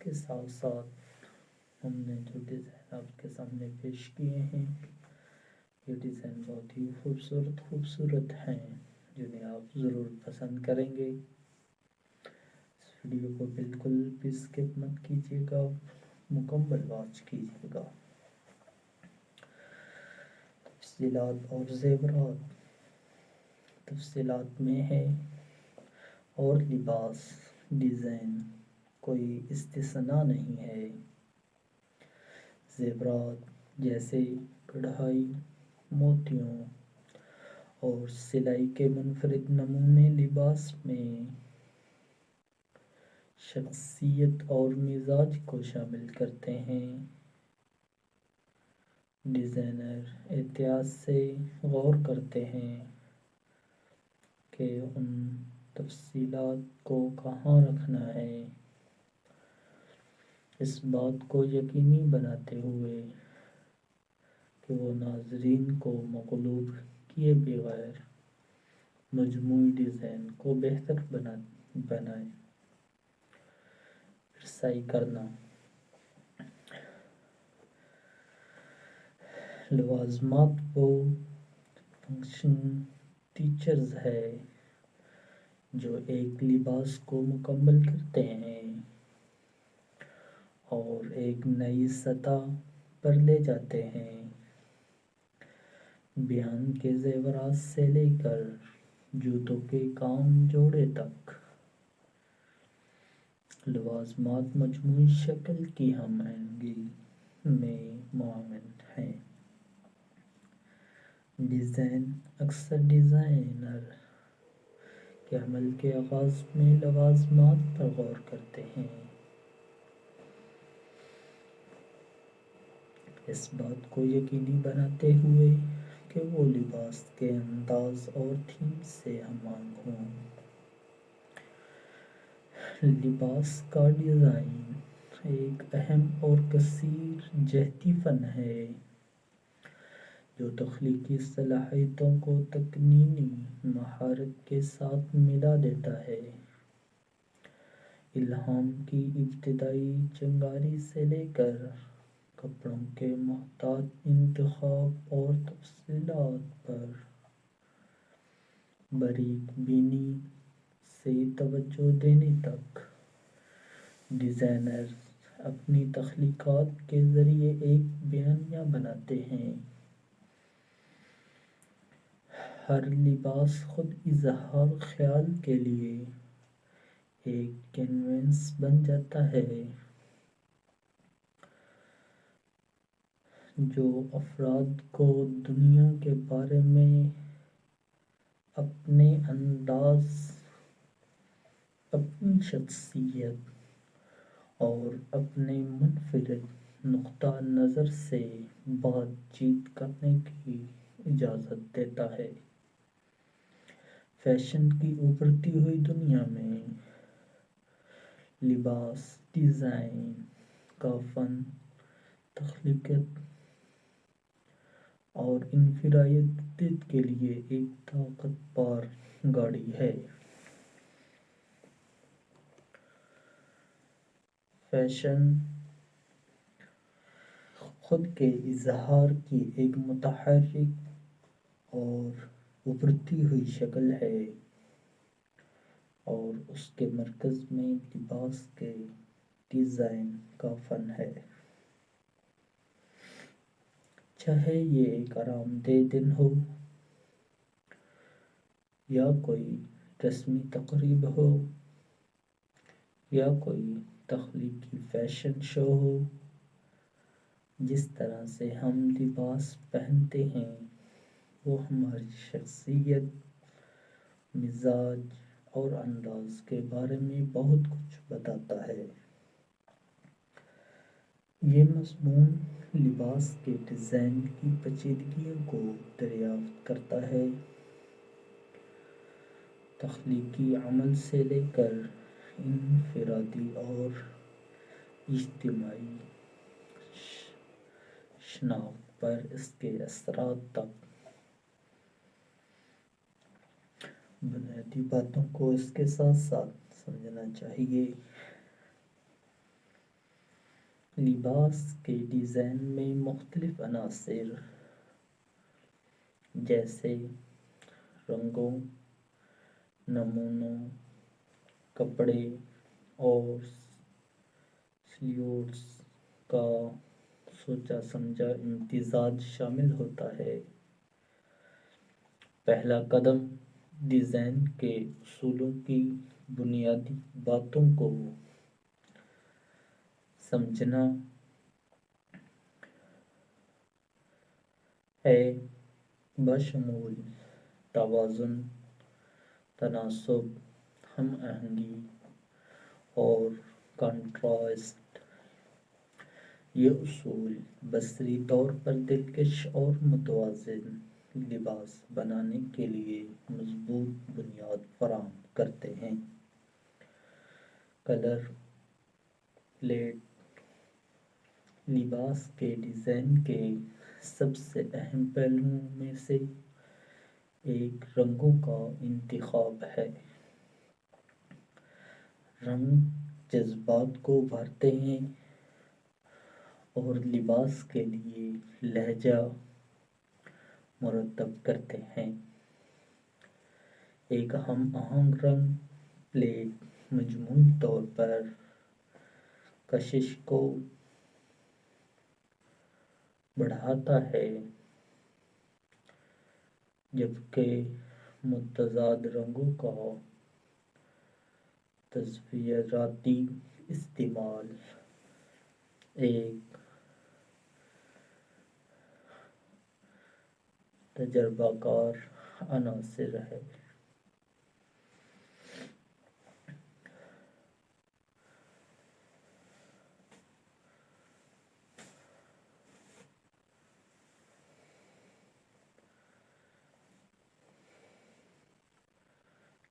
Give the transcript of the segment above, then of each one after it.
کے ساتھ ساتھ ہم نے جو ڈیزائن آپ کے سامنے پیش کیے ہیں یہ ڈیزائن بہت ہی خوبصورت ہیں جنہیں آپ ضرور پسند کریں گے۔ اس ویڈیو کو بالکل بھی اسکپ مت کیجیے گا، مکمل واچ کیجیے گا۔ تفصیلات اور زیورات تفصیلات میں ہے اور لباس ڈیزائن کوئی استثناء نہیں ہے۔ زیورات جیسے کڑھائی، موتیوں اور سلائی کے منفرد نمونے لباس میں شخصیت اور مزاج کو شامل کرتے ہیں۔ ڈیزائنر احتیاط سے غور کرتے ہیں کہ ان تفصیلات کو کہاں رکھنا ہے، اس بات کو یقینی بناتے ہوئے کہ وہ ناظرین کو مغلوب کیے بغیر مجموعی ڈیزائن کو بہتر بنائے۔ رسائی کرنا لوازمات وہ فنکشن ٹیچرز ہے جو ایک لباس کو مکمل کرتے ہیں اور ایک نئی سطح پر لے جاتے ہیں۔ بیان کے زیورات سے لے کر جوتوں کے کام جوڑے تک، لوازمات مجموعی شکل کی ہم آہنگی میں معاون ہیں۔ ڈیزائن اکثر ڈیزائنر کے عمل کے آغاز میں لوازمات پر غور کرتے ہیں، اس بات کو یقینی بناتے ہوئے کہ وہ لباس کے انداز اور تھیم سے ہم آہنگ ہوں۔ لباس کا ڈیزائن ایک اہم اور کثیر جہتی فن ہے جو تخلیقی صلاحیتوں کو تکنینی مہارت کے ساتھ ملا دیتا ہے۔ الہام کی ابتدائی چنگاری سے لے کر کپڑوں کے محتاط انتخاب اور تفصیلات پر باریک بینی سے توجہ دینے تک، ڈیزائنرز اپنی تخلیقات کے ذریعے ایک بیانیہ بناتے ہیں۔ ہر لباس خود اظہار خیال کے لیے ایک کینوس بن جاتا ہے جو افراد کو دنیا کے بارے میں اپنے انداز، اپنی شخصیت اور اپنے منفرد نقطہ نظر سے بات چیت کرنے کی اجازت دیتا ہے۔ فیشن کی ابھرتی ہوئی دنیا میں لباس ڈیزائن کا فن تخلیقیت اور انفرادیت کے لیے ایک طاقت ور گاڑی ہے۔ فیشن خود کے اظہار کی ایک متحرک اور ابھرتی ہوئی شکل ہے اور اس کے مرکز میں لباس کے ڈیزائن کا فن ہے۔ چاہے یہ ایک آرام دہ دن ہو یا کوئی رسمی تقریب ہو یا کوئی تخلیقی فیشن شو ہو، جس طرح سے ہم لباس پہنتے ہیں وہ ہماری شخصیت، مزاج اور انداز کے بارے میں بہت کچھ بتاتا ہے۔ یہ مضمون لباس کے ڈیزائن کی پیچیدگیوں کو دریافت کرتا ہے، تخلیقی عمل سے لے کر انفرادی اور اجتماعی شناخت پر اس کے اثرات تک۔ بنیادی باتوں کو اس کے ساتھ ساتھ سمجھنا چاہیے۔ لباس کے ڈیزائن میں مختلف عناصر جیسے رنگوں، نمونوں، کپڑے اور سلیوٹس کا سوچا سمجھا امتزاج شامل ہوتا ہے۔ پہلا قدم ڈیزائن کے اصولوں کی بنیادی باتوں کو سمجھنا ہے، بشمول توازن، تناسب، ہم آہنگی اور کنٹراسٹ۔ یہ اصول بصری طور پر دلکش اور متوازن لباس بنانے کے لیے مضبوط بنیاد فراہم کرتے ہیں۔ کلر پیلٹ لباس کے ڈیزائن کے سب سے اہم پہلوؤں میں سے ایک رنگوں کا انتخاب ہے۔ رنگ جذبات کو ابھارتے ہیں اور لباس کے لیے لہجہ مرتب کرتے ہیں۔ ایک ہم آہنگ رنگ پیلٹ مجموعی طور پر کشش کو بڑھاتا ہے، جبکہ متضاد رنگوں کا تصویراتی استعمال ایک تجربہ کار عنصر ہے۔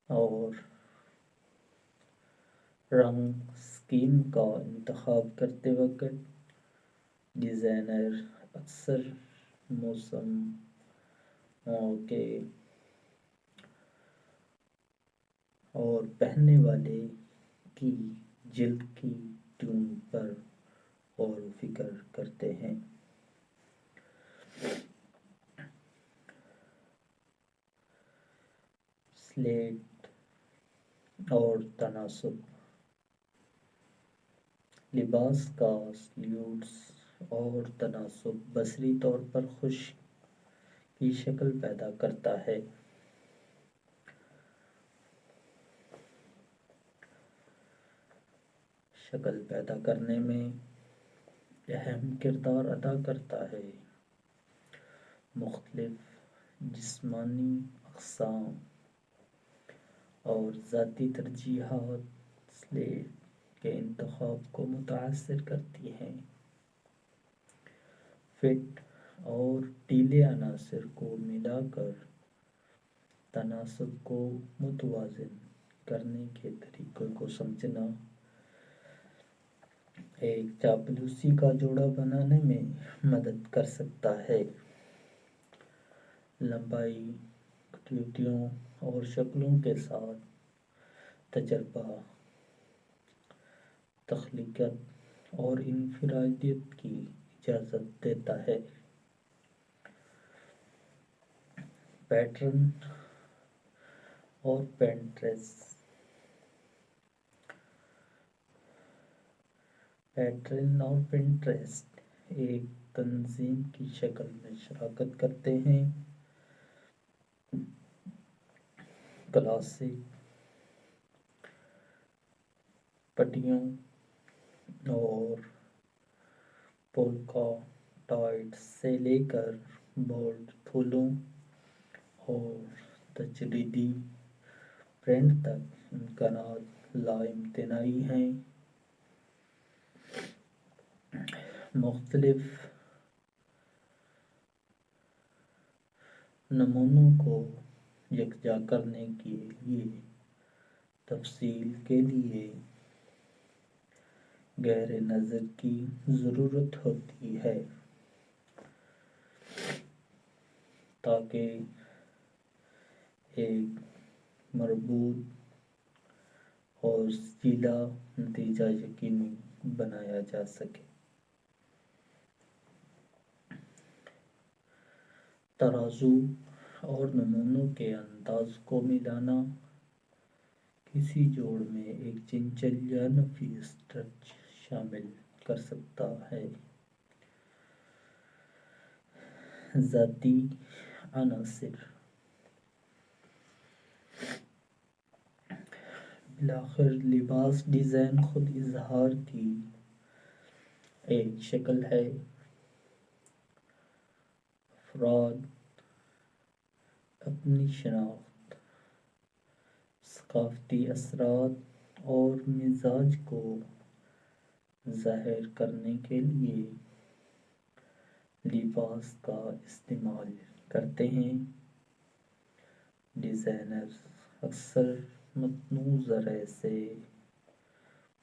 اور رنگ اسکیم کا انتخاب کرتے وقت ڈیزائنر اکثر موسم، موقع اور پہننے والے کی جلد کی ٹون پر غور و فکر کرتے ہیں۔ سلیٹ اور تناسب لباس کا سلیوٹس اور تناسب بصری طور پر خشک کی شکل پیدا کرتا ہے۔ شکل پیدا کرنے میں اہم کردار ادا کرتا ہے۔ مختلف جسمانی اقسام اور ذاتی ترجیحات سلیٹ کے انتخاب کو متاثر کرتی ہیں۔ فٹ اور ڈھیلے عناصر کو ملا کر تناسب کو متوازن کرنے کے طریقے کو سمجھنا ایک چاپلوسی کا جوڑا بنانے میں مدد کر سکتا ہے۔ لمبائی، کٹوتیوں اور شکلوں کے ساتھ تجربہ، تخلیقیت اور انفرادیت کی اجازت دیتا ہے۔ پیٹرن اور پنٹریسٹ ایک تنظیم کی شکل میں شراکت کرتے ہیں۔ کلاسک پٹیوں اور پولکا ڈاٹس سے لے کر بولڈ پھولوں اور تجریدی پرنٹ تک امکانات لا امتناعی ہیں۔ مختلف نمونوں کو یکجا کرنے کے لیے تفصیل کے لیے گہرے نظر کی ضرورت ہوتی ہے تاکہ ایک مربوط اور سچیدہ نتیجہ یقینی بنایا جا سکے۔ ترازو اور نمونوں کے انداز کو ملانا کسی جوڑ میں ایک چنچل یا نفیس ٹچ شامل کر سکتا ہے۔ ذاتی عناصر بالآخر لباس ڈیزائن خود اظہار کی ایک شکل ہے۔ افراد اپنی شناخت، ثقافتی اثرات اور مزاج کو ظاہر کرنے کے لیے لباس کا استعمال کرتے ہیں۔ ڈیزائنرز اکثر متنوع ذرائع سے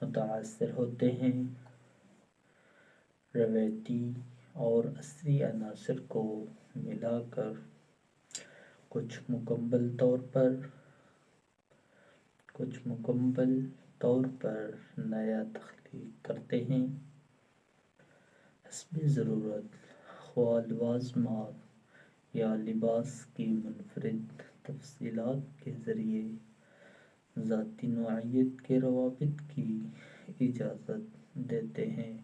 متاثر ہوتے ہیں، روایتی اور عصری عناصر کو ملا کر کچھ مکمل طور پر نیا تخلیق کرتے ہیں۔ حسب ضرورت، خواہ لوازمات یا لباس کی منفرد تفصیلات کے ذریعے ذاتی نوعیت کے روابط کی اجازت دیتے ہیں۔